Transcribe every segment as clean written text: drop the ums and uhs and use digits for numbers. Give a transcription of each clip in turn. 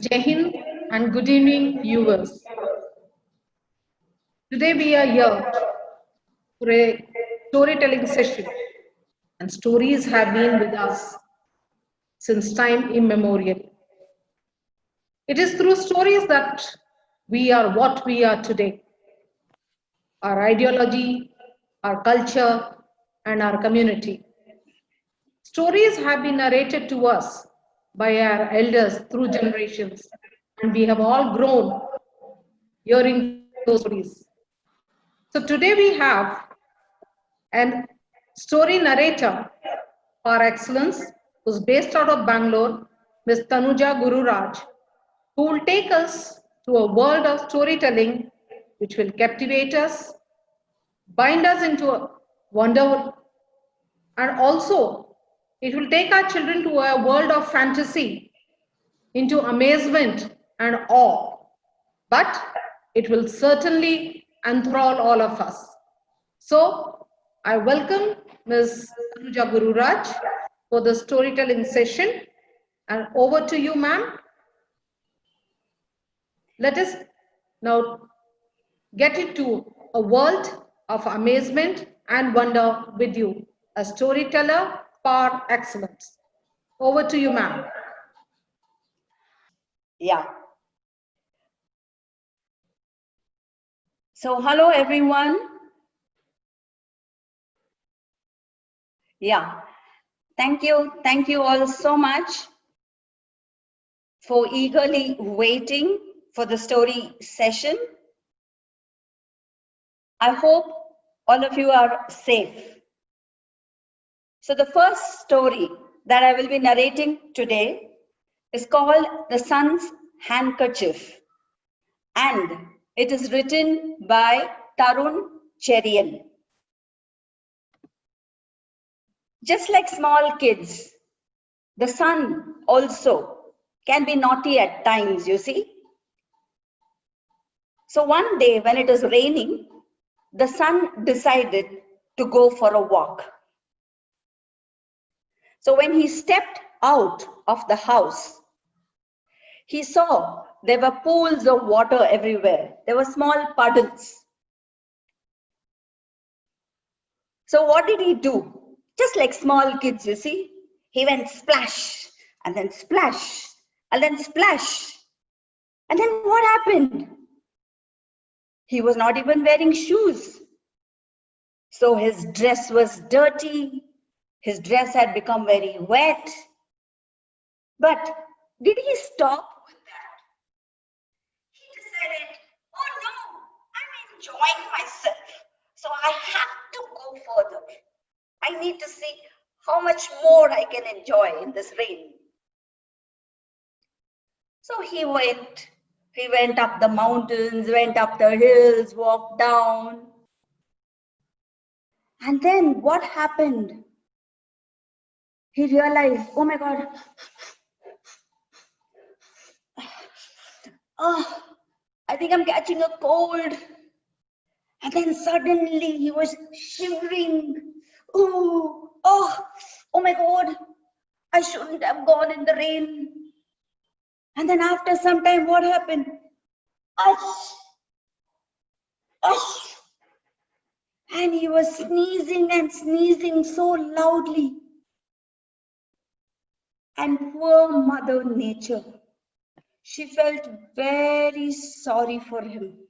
Jai Hind and good evening, viewers. Today we are here for a storytelling session, and stories have been with us since time immemorial. It is through stories that we are what we are today. Our ideology, our culture, and our community. Stories have been narrated to us by our elders through generations, and we have all grown hearing those stories. So today we have an story narrator par excellence who's based out of Bangalore, Ms. Tanuja Gururaj, who will take us to a world of storytelling which will captivate us, bind us into a wonder, and also it will take our children to a world of fantasy, into amazement and awe. But it will certainly enthrall all of us. So I welcome Ms. Tanuja Gururaj for the storytelling session. And over to you, ma'am. Let us now get into a world of amazement and wonder with you, a storyteller par excellence. Over to you, ma'am. Yeah. So, hello everyone. Yeah. Thank you all so much for eagerly waiting for the story session. I hope all of you are safe. So the first story that I will be narrating today is called The Sun's Handkerchief, and it is written by Tarun Cherian. Just like small kids, the sun also can be naughty at times, you see. So one day when it was raining, the sun decided to go for a walk. So when he stepped out of the house, he saw there were pools of water everywhere. There were small puddles. So what did he do? Just like small kids, you see. He went splash, and then splash, and then splash. And then what happened? He was not even wearing shoes. So his dress was dirty. His dress had become very wet. But did he stop with that? He decided, oh no, I'm enjoying myself. So I have to go further. I need to see how much more I can enjoy in this rain. So he went up the mountains, went up the hills, walked down. And then what happened? He realized, oh my God, oh, I think I'm catching a cold. And then suddenly he was shivering. Oh my God, I shouldn't have gone in the rain. And then after some time, what happened? Ush! And he was sneezing and sneezing so loudly. And poor Mother Nature, she felt very sorry for him.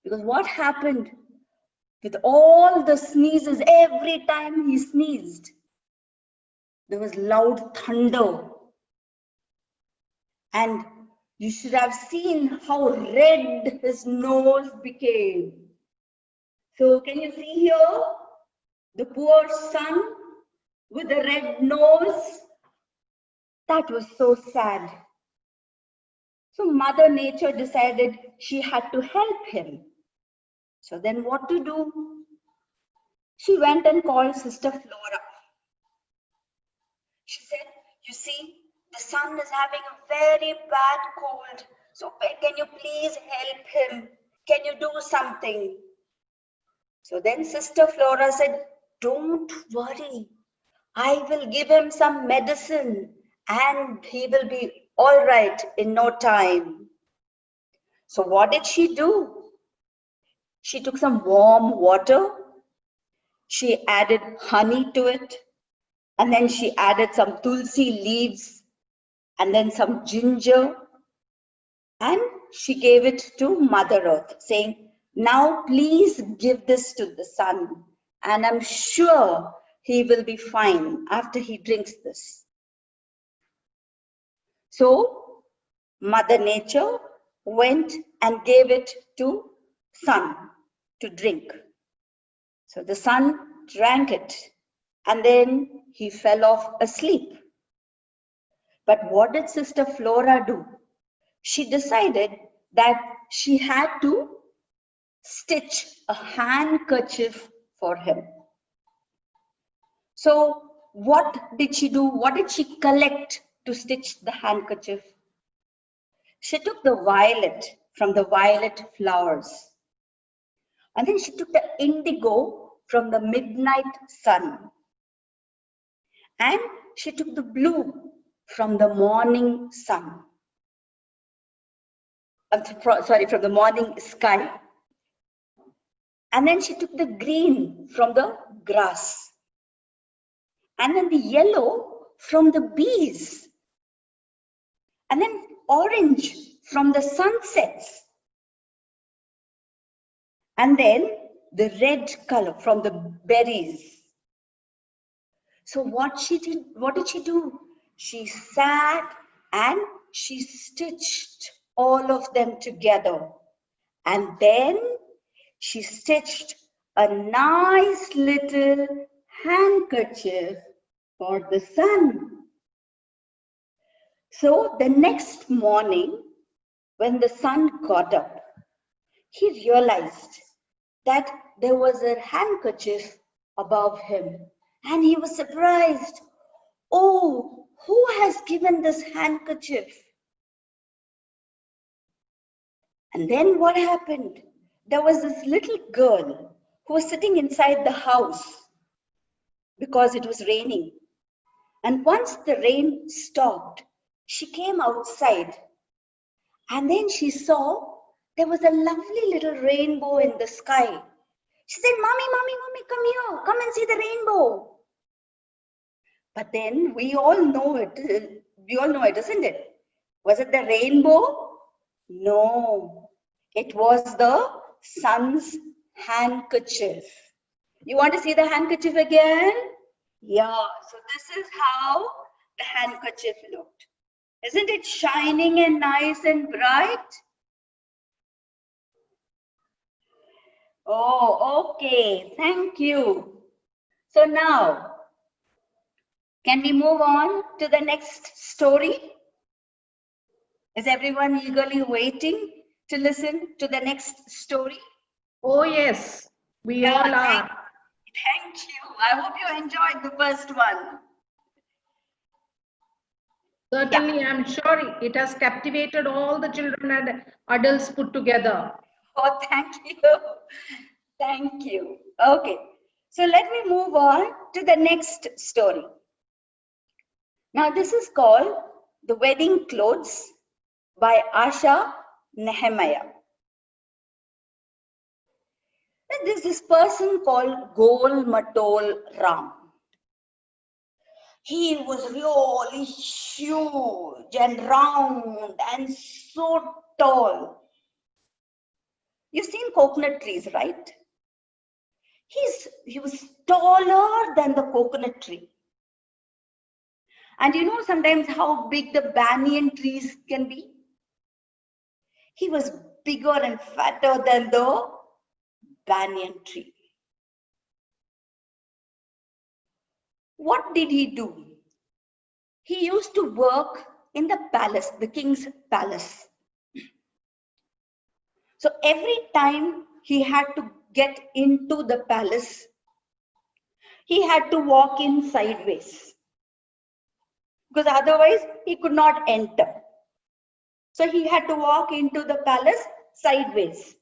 Because what happened with all the sneezes, every time he sneezed, there was loud thunder. And you should have seen how red his nose became. So can you see here? The poor sun with the red nose. That was so sad. So Mother Nature decided she had to help him. So then what to do? She went and called Sister Flora. She said, you see, the sun is having a very bad cold. So can you please help him? Can you do something? So then Sister Flora said, don't worry. I will give him some medicine and he will be All right, in no time. So what did she do? She took some warm water, she added honey to it, and then she added some tulsi leaves, and then some ginger, and she gave it to Mother Earth, saying, now please give this to the sun, and I'm sure he will be fine after he drinks this. So Mother Nature went and gave it to sun to drink. So the sun drank it, and then he fell off asleep. But what did Sister Flora do? She decided that she had to stitch a handkerchief for him. So what did she do? What did she collect to stitch the handkerchief? She took the violet from the violet flowers. And then she took the indigo from the midnight sun. And she took the blue from the morning sun. From the morning sky. And then she took the green from the grass. And then the yellow from the bees. And then orange from the sunsets. And then the red color from the berries. So what did she do? She sat and she stitched all of them together. And then she stitched a nice little handkerchief for the sun. So the next morning, when the sun got up, he realized that there was a handkerchief above him. And he was surprised. Oh, who has given this handkerchief? And then what happened? There was this little girl who was sitting inside the house because it was raining. And once the rain stopped, she came outside. And then she saw there was a lovely little rainbow in the sky. She said, Mommy, come here. Come and see the rainbow. But then we all know it, isn't it? Was it the rainbow? No, it was the sun's handkerchief. You want to see the handkerchief again? Yeah, so this is how the handkerchief looked. Isn't it shining and nice and bright? Oh, okay, thank you. So now, can we move on to the next story? Is everyone eagerly waiting to listen to the next story? Oh, yes, we all are. Thank you. I hope you enjoyed the first one. Certainly, I'm sure it has captivated all the children and adults put together. Oh, thank you. Thank you. Okay, so let me move on to the next story. Now, this is called The Wedding Clothes by Asha Nahemaya. There's this person called Gol Matol Ram. He was really huge and round and so tall. You've seen coconut trees, right? He was taller than the coconut tree. And you know sometimes how big the banyan trees can be? He was bigger and fatter than the banyan tree. What did he do? He used to work in the palace, the king's palace. So every time he had to get into the palace, he had to walk in sideways, because otherwise he could not enter. So he had to walk into the palace sideways.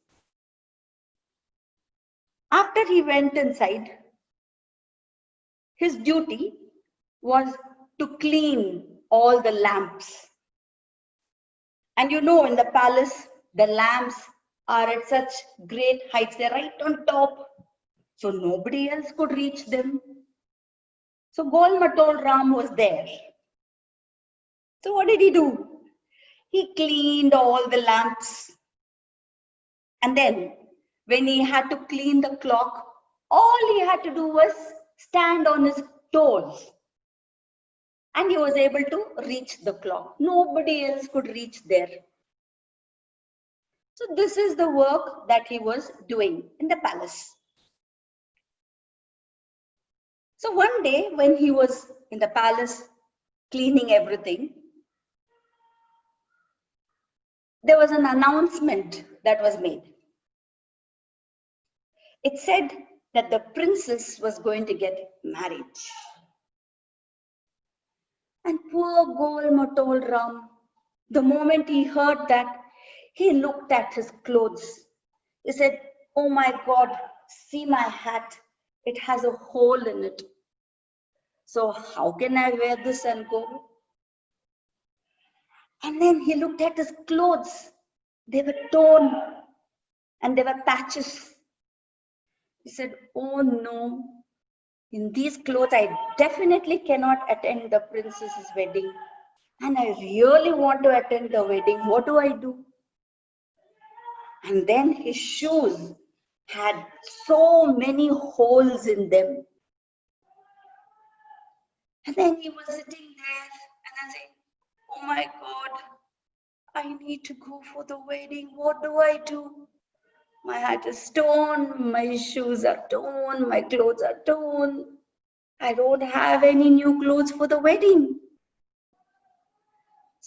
After he went inside, his duty was to clean all the lamps. And you know, in the palace, the lamps are at such great heights. They're right on top. So nobody else could reach them. So Gol Matol Ram was there. So what did he do? He cleaned all the lamps. And then when he had to clean the clock, all he had to do was stand on his toes. And he was able to reach the clock. Nobody else could reach there. So this is the work that he was doing in the palace. So one day when he was in the palace cleaning everything, there was an announcement that was made. It said that the princess was going to get married. And poor Gol Matol Ram, the moment he heard that, he looked at his clothes. He said, "Oh my God, see my hat. It has a hole in it. So how can I wear this and go?" And then he looked at his clothes. They were torn and there were patches. He said, "Oh no, in these clothes, I definitely cannot attend the princess's wedding. And I really want to attend the wedding. What do I do?" And then his shoes had so many holes in them. And then he was sitting there and I said, "Oh my God, I need to go for the wedding. What do I do? My hat is torn, my shoes are torn, my clothes are torn. I don't have any new clothes for the wedding."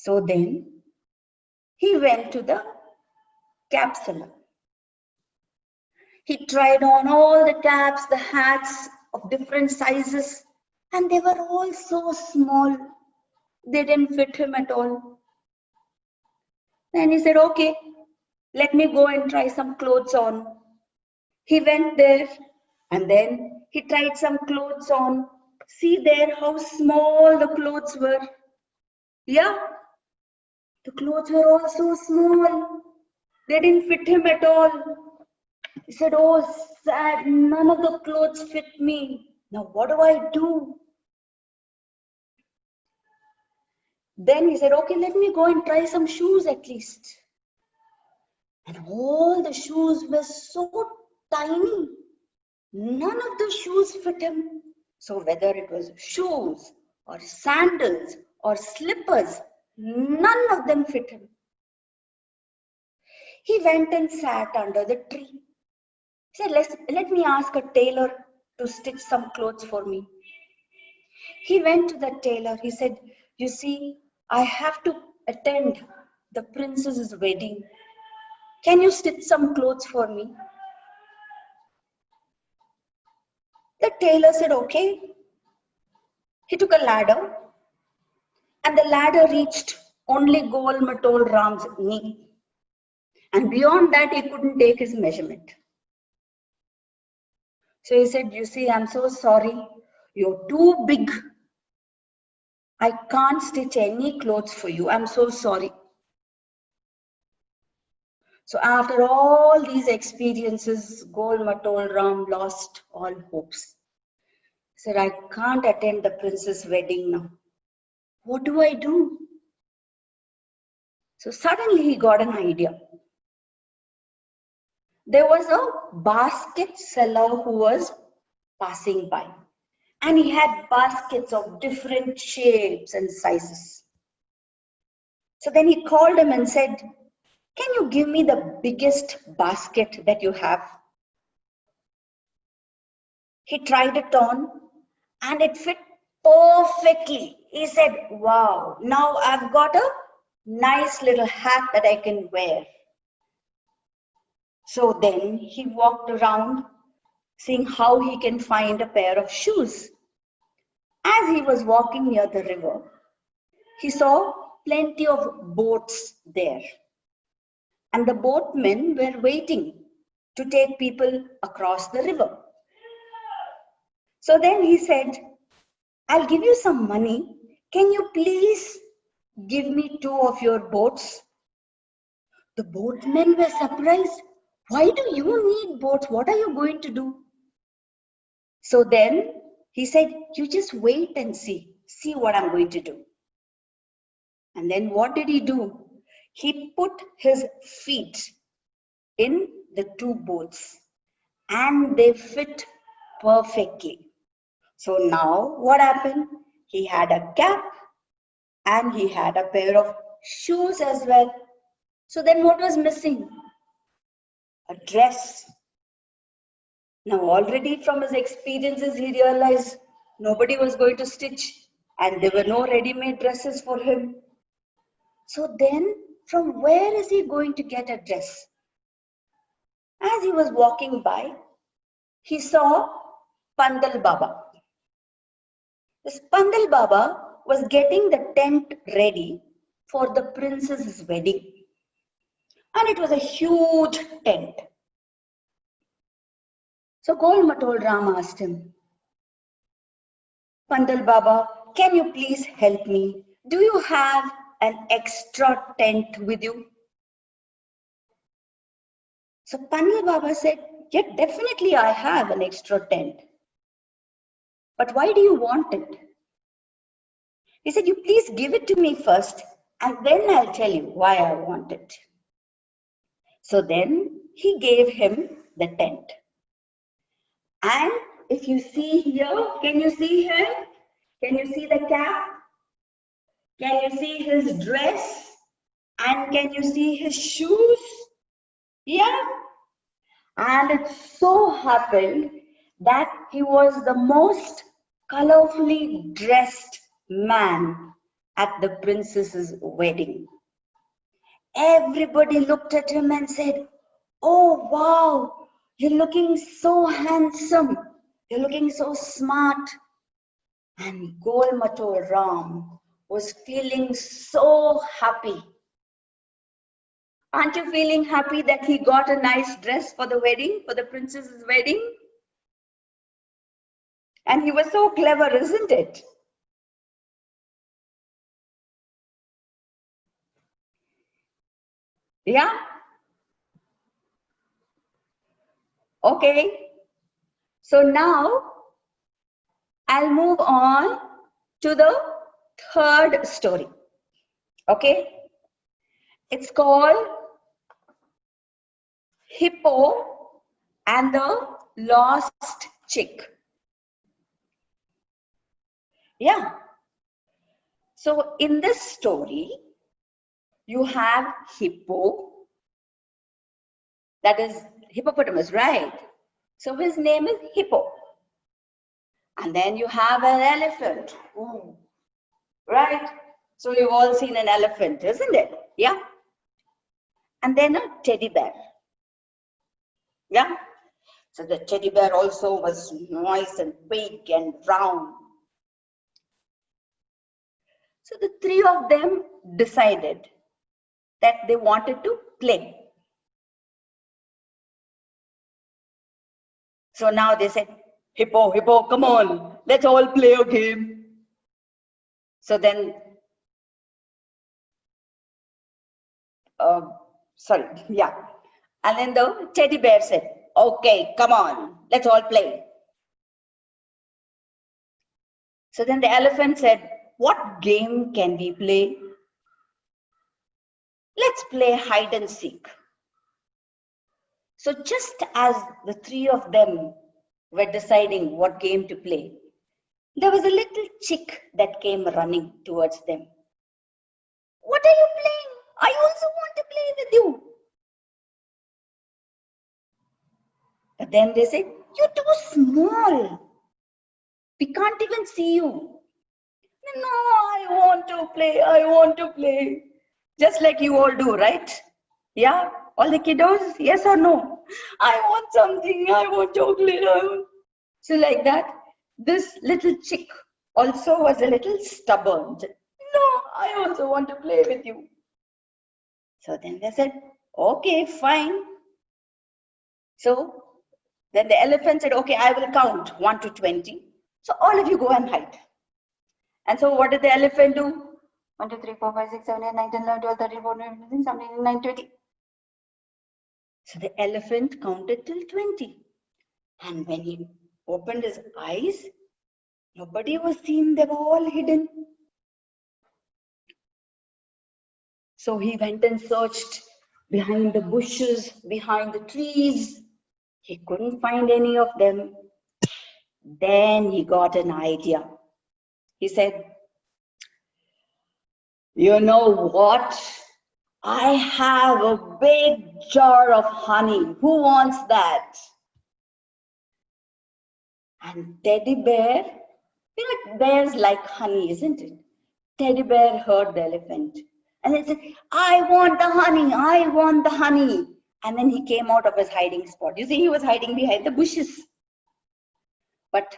So then he went to the cap salon. He tried on all the caps, the hats of different sizes, and they were all so small. They didn't fit him at all. Then he said, "Okay, let me go and try some clothes on." He went there and then he tried some clothes on. See there how small the clothes were. Yeah, the clothes were all so small. They didn't fit him at all. He said, "Oh, sad, none of the clothes fit me. Now what do I do?" Then he said, "Okay, let me go and try some shoes at least." And all the shoes were so tiny. None of the shoes fit him. So whether it was shoes or sandals or slippers, none of them fit him. He went and sat under the tree. He said, let me ask a tailor to stitch some clothes for me." He went to the tailor. He said, "You see, I have to attend the princess's wedding. Can you stitch some clothes for me?" The tailor said, "Okay." He took a ladder and the ladder reached only Gol Matol Ram's knee. And beyond that, he couldn't take his measurement. So he said, "You see, I'm so sorry. You're too big. I can't stitch any clothes for you. I'm so sorry." So after all these experiences, Gol Matol Ram lost all hopes. He said, "I can't attend the princess' wedding now. What do I do?" So suddenly he got an idea. There was a basket seller who was passing by, and he had baskets of different shapes and sizes. So then he called him and said, "Can you give me the biggest basket that you have?" He tried it on and it fit perfectly. He said, "Wow, now I've got a nice little hat that I can wear." So then he walked around seeing how he can find a pair of shoes. As he was walking near the river, he saw plenty of boats there. And the boatmen were waiting to take people across the river. So then he said, "I'll give you some money. Can you please give me two of your boats The boatmen were surprised. Why do you need boats? What are you going to do? So then he said, you just wait and see what I'm going to do. And then what did he do? He put his feet in the two boats and they fit perfectly. So now what happened? He had a cap and he had a pair of shoes as well. So then what was missing? A dress. Now already from his experiences he realized nobody was going to stitch and there were no ready-made dresses for him. So then from where is he going to get a dress? As he was walking by, he saw Pandal Baba. This Pandal Baba was getting the tent ready for the princess's wedding. And it was a huge tent. So Gol Matol Ram asked him, Pandal Baba, can you please help me? Do you have an extra tent with you? So Pandal Baba said, yeah, definitely I have an extra tent. But why do you want it? He said, you please give it to me first and then I'll tell you why I want it. So then he gave him the tent. And if you see here, can you see him? Can you see the cap? Can you see his dress? And can you see his shoes? Yeah. And it so happened that he was the most colorfully dressed man at the princess's wedding. Everybody looked at him and said, oh wow, you're looking so handsome. You're looking so smart. And Gol Matol Ram was feeling so happy. Aren't you feeling happy that he got a nice dress for the wedding, for the princess's wedding? And he was so clever, isn't it? Yeah? Okay. So now I'll move on to the third story. Okay? It's called Hippo and the Lost Chick. Yeah. So in this story, you have Hippo, that is hippopotamus, right? So his name is Hippo. And then you have an elephant. Ooh. Right? So you've all seen an elephant, isn't it? Yeah. And then a teddy bear. Yeah. So the teddy bear also was nice and big and round. So the three of them decided that they wanted to play. So now they said, Hippo, Hippo, come on, let's all play a game. So then, yeah. And then the teddy bear said, okay, come on, let's all play. So then the elephant said, what game can we play? Let's play hide and seek. So just as the three of them were deciding what game to play, there was a little chick that came running towards them. What are you playing? I also want to play with you. But then they said, you're too small. We can't even see you. No, I want to play. I want to play. Just like you all do, right? Yeah? All the kiddos? Yes or no? I want something. I want chocolate. So like that, this little chick also was a little stubborn. No, I also want to play with you. So then they said, okay, fine. So then the elephant said, okay, I will count 1 to 20. So all of you go and hide. And so what did the elephant do? 1, 2, 3, 4, 5, 6, 7, 8, 9, 10, 11, 12, 13, 14, 15, 16, 17, 18, 19, 20. So the elephant counted till 20. And when he opened his eyes, nobody was seen, they were all hidden. So he went and searched behind the bushes, behind the trees. He couldn't find any of them. Then he got an idea. He said, you know what? I have a big jar of honey. Who wants that? And teddy bear, bears like honey, isn't it? Teddy bear heard the elephant and he said, I want the honey, I want the honey. And then he came out of his hiding spot. You see, he was hiding behind the bushes. But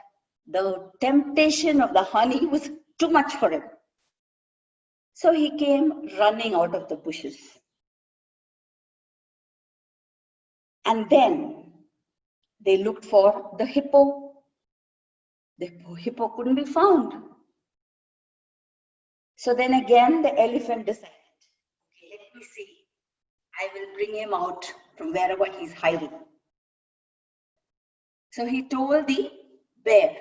the temptation of the honey was too much for him. So he came running out of the bushes. And then they looked for the hippo. The hippo couldn't be found. So then again the elephant decided, okay, let me see. I will bring him out from wherever he's hiding. So he told the bear,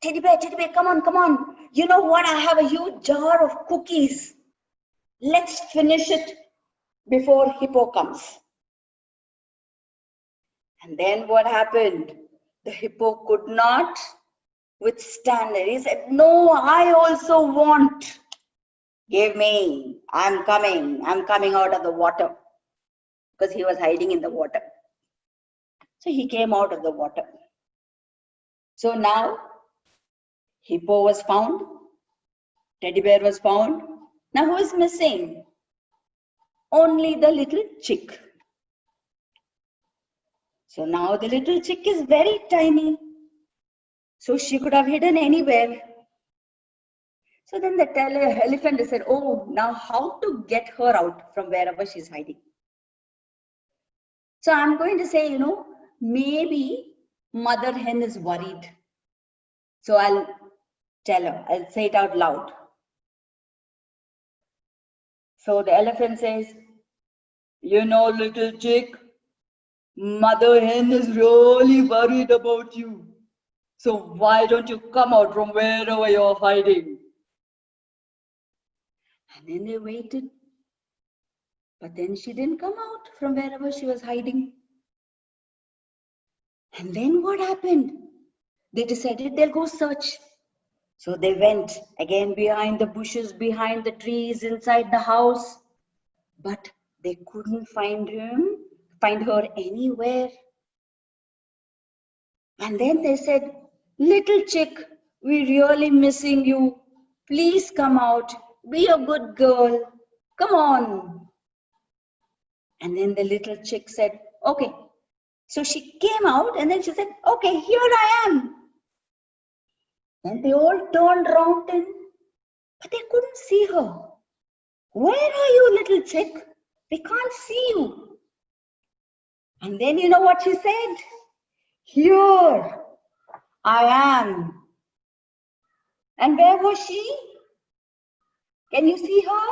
teddy bear, come on, come on. You know what? I have a huge jar of cookies. Let's finish it before hippo comes. And then what happened? The hippo could not withstand it. He said, no, I also want. Give me, I'm coming out of the water. Because he was hiding in the water. So he came out of the water. So now, hippo was found, teddy bear was found. Now who is missing? Only the little chick. So now the little chick is very tiny. So she could have hidden anywhere. So then the elephant said, oh, now how to get her out from wherever she's hiding? So I'm going to say, maybe mother hen is worried. So I'll tell her, I'll say it out loud. So the elephant says, little chick, mother hen is really worried about you. So why don't you come out from wherever you're hiding? And then they waited. But then she didn't come out from wherever she was hiding. And then what happened? They decided they'll go search. So they went again behind the bushes, behind the trees, inside the house. But they couldn't find her anywhere. And then they said, little chick, we're really missing you. Please come out. Be a good girl. Come on. And then the little chick said, okay. So she came out and then she said, okay, here I am. And they all turned round and, but they couldn't see her. Where are you, little chick? We can't see you. And then you know what she said? Here I am. And where was she? Can you see her?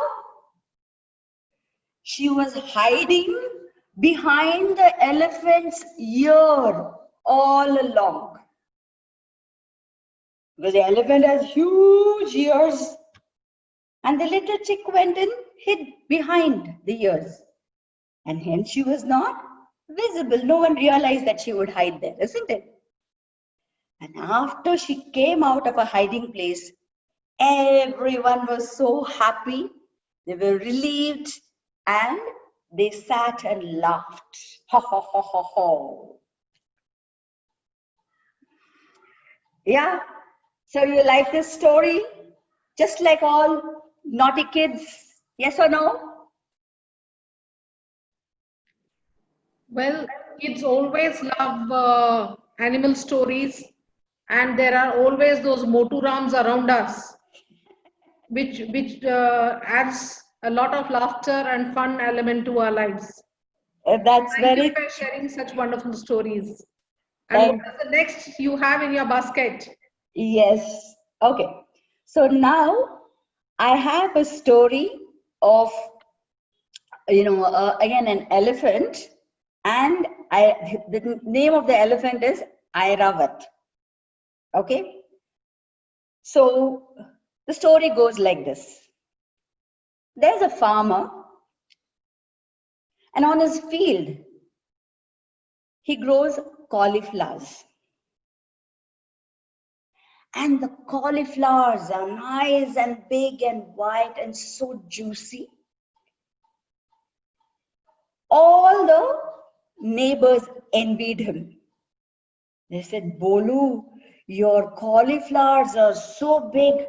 She was hiding behind the elephant's ear all along. Because the elephant has huge ears. And the little chick went and hid behind the ears. And hence she was not visible. No one realized that she would hide there, isn't it? And after she came out of a hiding place, everyone was so happy. They were relieved and they sat and laughed. Ha ha ha ha ha. Yeah. So you like this story? Just like all naughty kids? Yes or no? Well, kids always love animal stories, and there are always those moturams around us, which adds a lot of laughter and fun element to our lives. That's Thank very you for sharing such wonderful stories. And what is the next you have in your basket? Yes. Okay. So now I have a story of again an elephant, and the name of the elephant is Airavath. Okay, so the story goes like this. There's a farmer, and on his field he grows cauliflowers, and the cauliflowers are nice and big and white and so juicy. All the neighbors envied him. They said, Bolu, your cauliflowers are so big.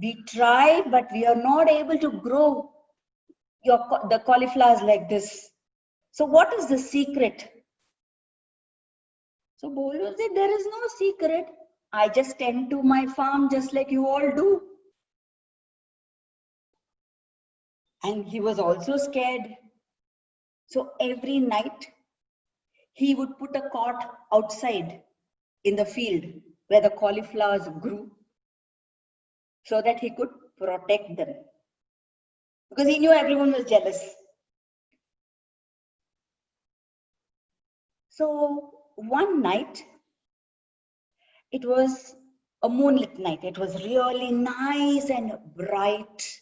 We tried, but we are not able to grow the cauliflowers like this. So what is the secret? So Bolu said, there is no secret. I just tend to my farm just like you all do. And he was also scared. So every night, he would put a cot outside in the field where the cauliflowers grew so that he could protect them. Because he knew everyone was jealous. So one night, it was a moonlit night. It was really nice and bright.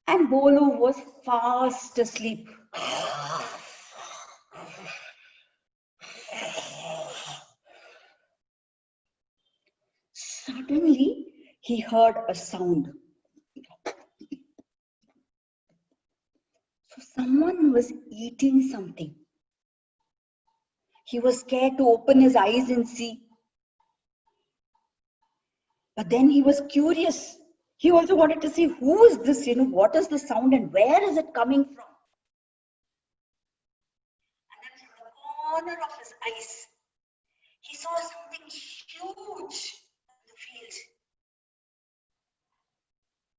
And Bolu was fast asleep. Suddenly, he heard a sound. So someone was eating something. He was scared to open his eyes and see. But then he was curious. He also wanted to see who is this, what is the sound and where is it coming from? And then from the corner of his eyes, he saw something huge in the field.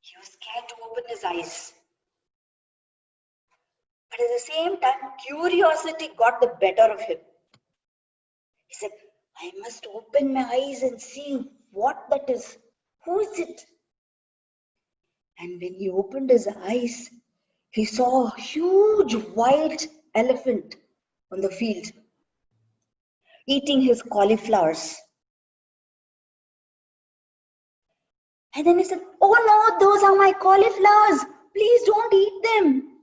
He was scared to open his eyes. But at the same time, curiosity got the better of him. He said, I must open my eyes and see what that is. Who is it? And when he opened his eyes, he saw a huge white elephant on the field, eating his cauliflowers. And then he said, oh no, those are my cauliflowers. Please don't eat them.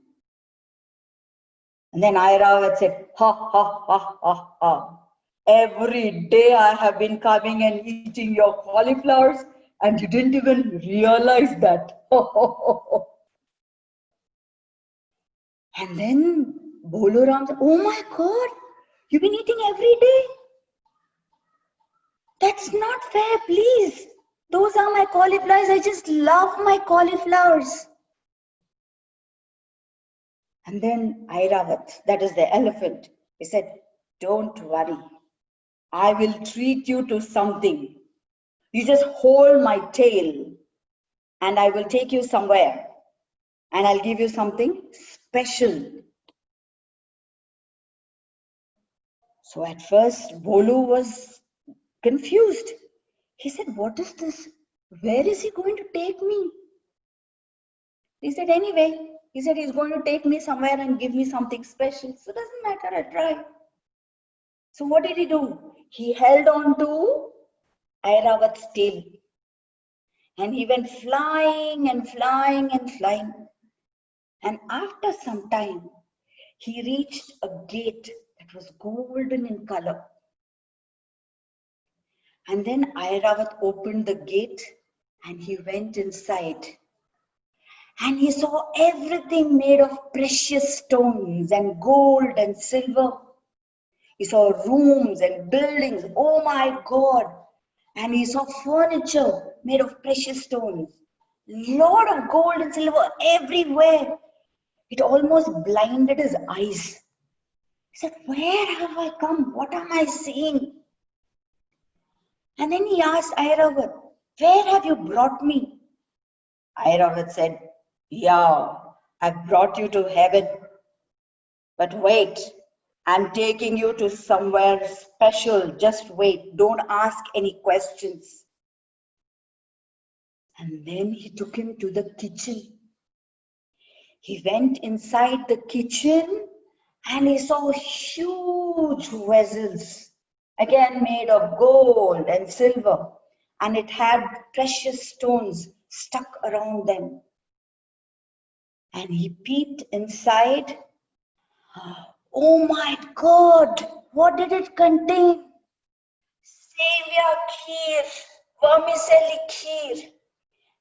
And then Airavath said, ha, ha, ha, ha, ha. Every day I have been coming and eating your cauliflowers and you didn't even realize that. And then Boluram said, oh my God, you've been eating every day? That's not fair, please. Those are my cauliflowers. I just love my cauliflowers. And then Airavath, that is the elephant, he said, don't worry. I will treat you to something. You just hold my tail and I will take you somewhere and I'll give you something special. So at first, Bolu was confused. He said, what is this? Where is he going to take me? He said, anyway, he said he's going to take me somewhere and give me something special. So it doesn't matter, I'll try. So what did he do? He held on to Airavath's tail. And he went flying and flying and flying. And after some time, he reached a gate that was golden in color. And then Airavath opened the gate and he went inside. And he saw everything made of precious stones and gold and silver. He saw rooms and buildings. Oh my God. And he saw furniture made of precious stones. Lot of gold and silver everywhere. It almost blinded his eyes. He said, where have I come? What am I seeing? And then he asked Airavath, where have you brought me? Airavath said, yeah, I've brought you to heaven. But wait, I'm taking you to somewhere special. Just wait. Don't ask any questions. And then he took him to the kitchen. He went inside the kitchen and he saw huge vessels, again made of gold and silver, and it had precious stones stuck around them. And he peeped inside. Oh my God, what did it contain? Seviya Kheer, Vermicelli Kheer.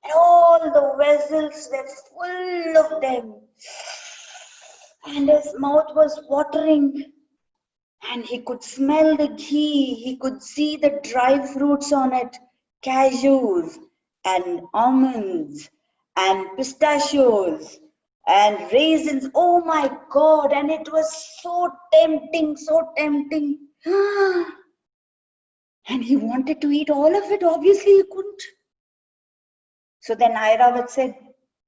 And all the vessels were full of them. And his mouth was watering. And he could smell the ghee. He could see the dry fruits on it. Cashews and almonds and pistachios and raisins. Oh my God. And it was so tempting, so tempting. And he wanted to eat all of it. Obviously, he couldn't. So then Airavath said,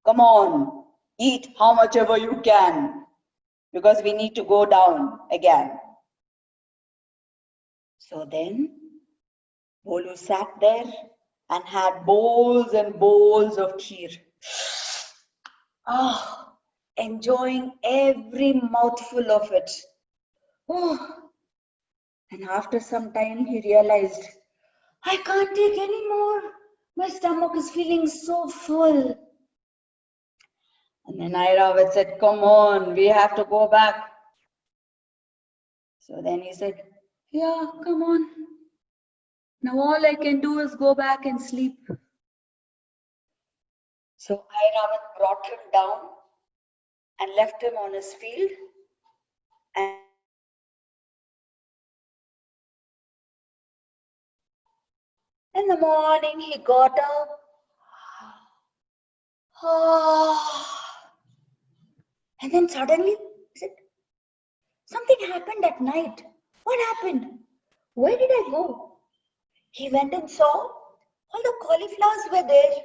come on, eat how much ever you can, because we need to go down again. So then Bolu sat there and had bowls and bowls of kheer. Enjoying every mouthful of it. And after some time he realized, I can't take any more. My stomach is feeling so full. And then Airavath said, come on, we have to go back. So then he said, yeah, come on. Now all I can do is go back and sleep. So Airavath brought him down and left him on his field. And in the morning he got up. And then suddenly he said, something happened at night. What happened? Where did I go? He went and saw all the cauliflowers were there.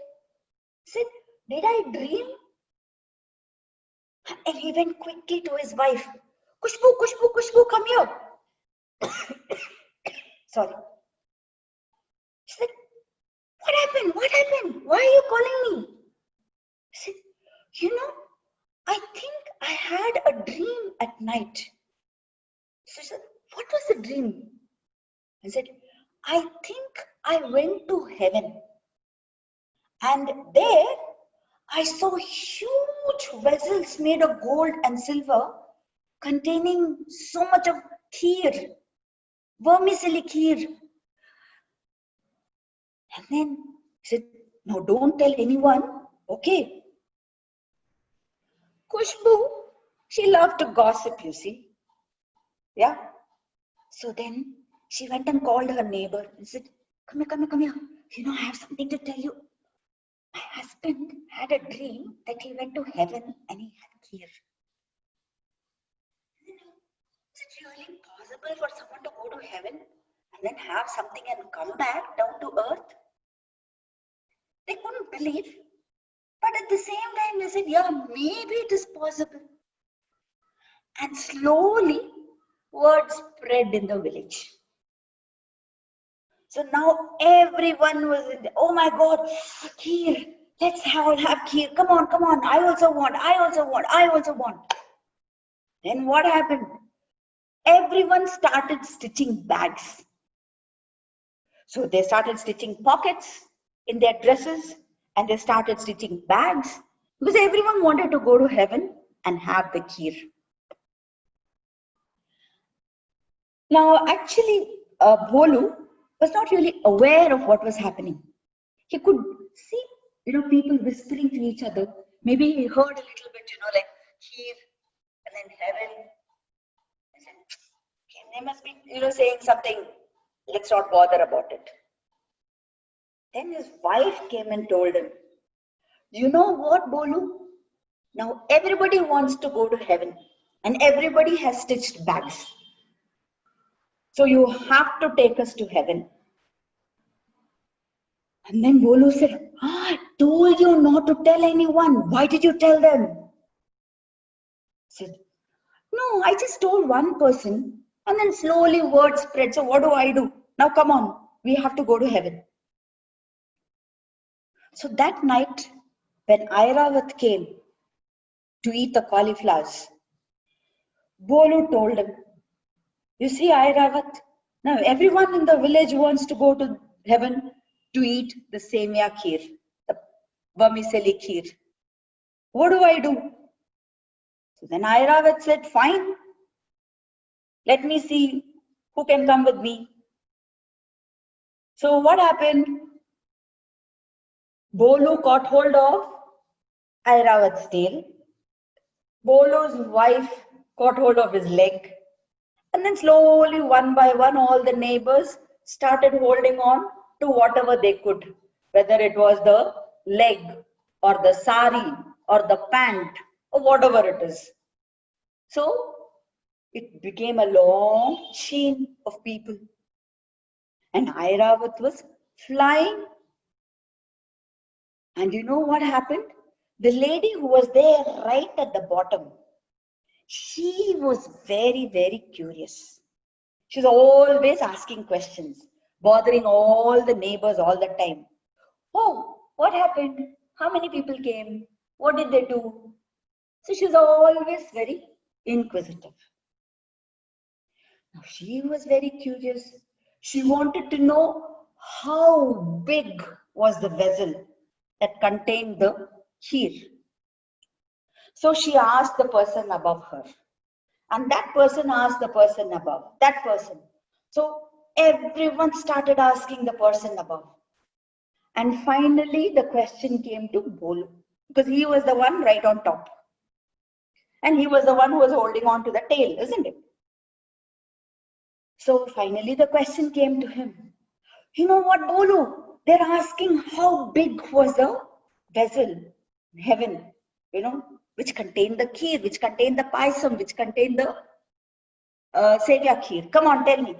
He said, did I dream? And he went quickly to his wife. Kushbu, Kushbu, Kushbu, come here. Sorry. She said, what happened? What happened? Why are you calling me? He said, you know, I think I had a dream at night. She said, what was the dream? I said, I think I went to heaven. And there I saw huge vessels made of gold and silver containing so much of kheer, vermicelli kheer. And then he said, now don't tell anyone, okay? Kushbu, she loved to gossip, you see. Yeah. So then she went and called her neighbor and said, come here, come here, come here. You know, I have something to tell you. My husband had a dream that he went to heaven and he had kheer. Is it really possible for someone to go to heaven and then have something and come back down to earth? They couldn't believe. But at the same time, they said, yeah, maybe it is possible. And slowly, word spread in the village. So now everyone was, oh my God, kheer, let's all have kheer. Come on, come on. I also want, I also want, I also want. Then what happened? Everyone started stitching bags. So they started stitching pockets in their dresses and they started stitching bags because everyone wanted to go to heaven and have the kheer. Now, actually, Bolu was not really aware of what was happening. He could see, people whispering to each other. Maybe he heard a little bit, like kheer and then heaven. I said, okay, they must be, saying something. Let's not bother about it. Then his wife came and told him, you know what, Bolu? Now everybody wants to go to heaven and everybody has stitched bags. So you have to take us to heaven. And then Bolu said, I told you not to tell anyone. Why did you tell them? He said, no, I just told one person and then slowly word spread. So what do I do? Now come on, we have to go to heaven. So that night when Airavath came, to eat the cauliflowers. Bolu told him, you see, Airavath, now everyone in the village wants to go to heaven to eat the Seviya Kheer, the Vermicelli Kheer. What do I do? So then Airavath said, fine, let me see who can come with me. So what happened? Bolu caught hold of Airavath's tail. Bolu's wife caught hold of his leg. And then slowly, one by one, all the neighbors started holding on to whatever they could, whether it was the leg or the sari or the pant or whatever it is. So it became a long chain of people. And Airavath was flying. And you know what happened? The lady who was there right at the bottom, she was very, very curious. She's always asking questions, bothering all the neighbors all the time. Oh, what happened? How many people came? What did they do? So she's always very inquisitive. Now she was very curious. She wanted to know how big was the vessel that contained the kheer. So she asked the person above her. And that person asked the person above, that person. So everyone started asking the person above. And finally, the question came to Bolu, because he was the one right on top. And he was the one who was holding on to the tail, isn't it? So finally, the question came to him. You know what, Bolu? They're asking how big was the vessel in heaven, which contained the kheer, which contained the paisam, which contained the Seviya Kheer. Come on, tell me.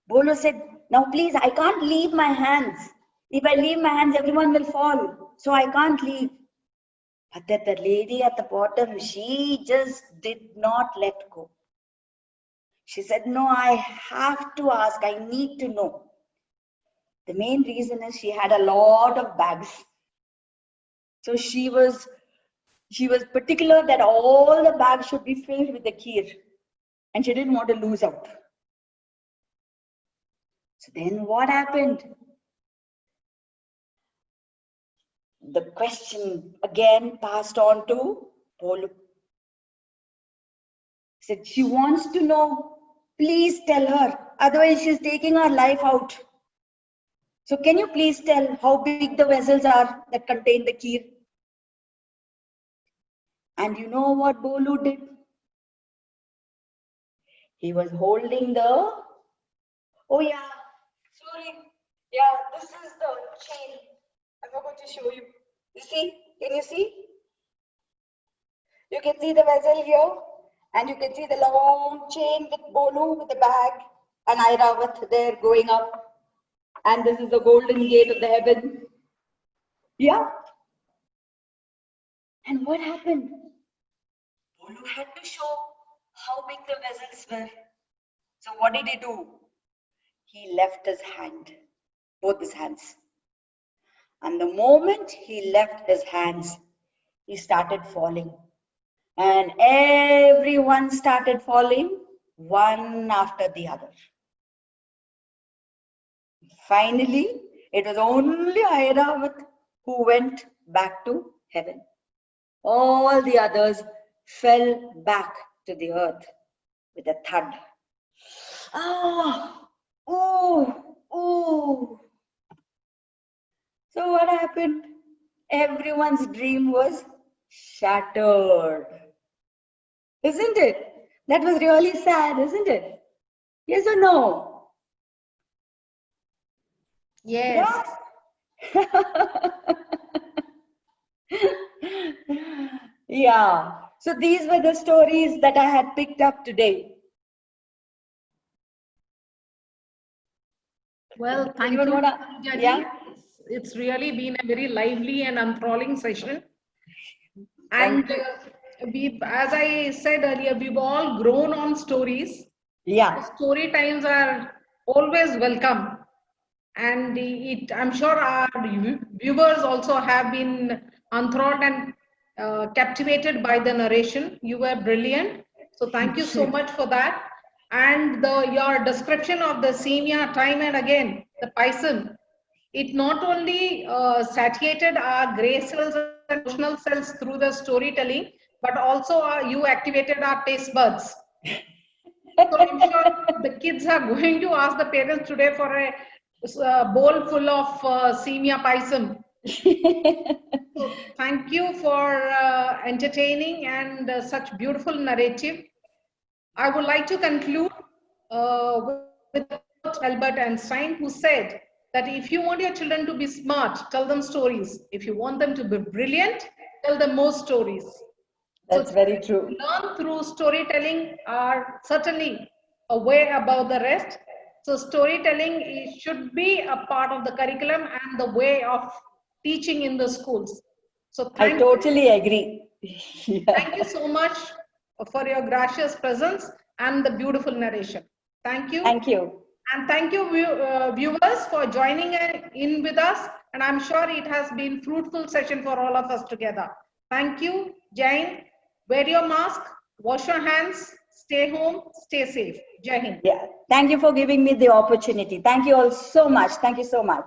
Bolu said, now please, I can't leave my hands. If I leave my hands, everyone will fall. So I can't leave. But that the lady at the bottom, she just did not let go. She said, no, I have to ask. I need to know. The main reason is she had a lot of bags. So she was particular that all the bags should be filled with the kheer. And she didn't want to lose out. So then what happened? The question again passed on to Bolu. He said, she wants to know, please tell her, otherwise she's taking her life out. So can you please tell how big the vessels are that contain the kheer? And you know what Bolu did? He was holding the, oh yeah, sorry, yeah, this is the chain. I forgot to show you. You see, can you see? You can see the vessel here, and you can see the long chain with Bolu with the bag, and Airavath there going up. And this is the golden gate of the heaven. Yeah. And what happened? Bolu had to show how big the vessels were. So what did he do? He left his hand, both his hands. And the moment he left his hands, he started falling. And everyone started falling, one after the other. Finally, it was only Airavath who went back to heaven. All the others fell back to the earth with a thud. Ah, oh, oh. So what happened? Everyone's dream was shattered. Isn't it? That was really sad, isn't it? Yes or no? Yes. Yeah. So these were the stories that I had picked up today. Well, thank you, Tanuja ji. It's really been a very lively and enthralling session. And as I said earlier, we've all grown on stories. Yeah. Story times are always welcome. And I'm sure our viewers also have been enthralled and captivated by the narration. You were brilliant. So thank you so much for that. And your description of the Seviya time and again, the Python, it not only satiated our gray cells and emotional cells through the storytelling, but also you activated our taste buds. So I'm sure the kids are going to ask the parents today for a bowl full of Seviya Python. So thank you for entertaining and such beautiful narrative. I would like to conclude with the quote Albert Einstein, who said that if you want your children to be smart, tell them stories. If you want them to be brilliant, tell them more stories. That's very true. Learn through storytelling are certainly a way above the rest. So storytelling should be a part of the curriculum and the way of teaching in the schools. So I totally agree. Thank you so much for your gracious presence and the beautiful narration. Thank you. Thank you. And thank you viewers for joining in with us. And I'm sure it has been fruitful session for all of us together. Thank you, Jain. Wear your mask, wash your hands, stay home, stay safe. Jai Hind. Yeah. Thank you for giving me the opportunity. Thank you all so much. Thank you so much.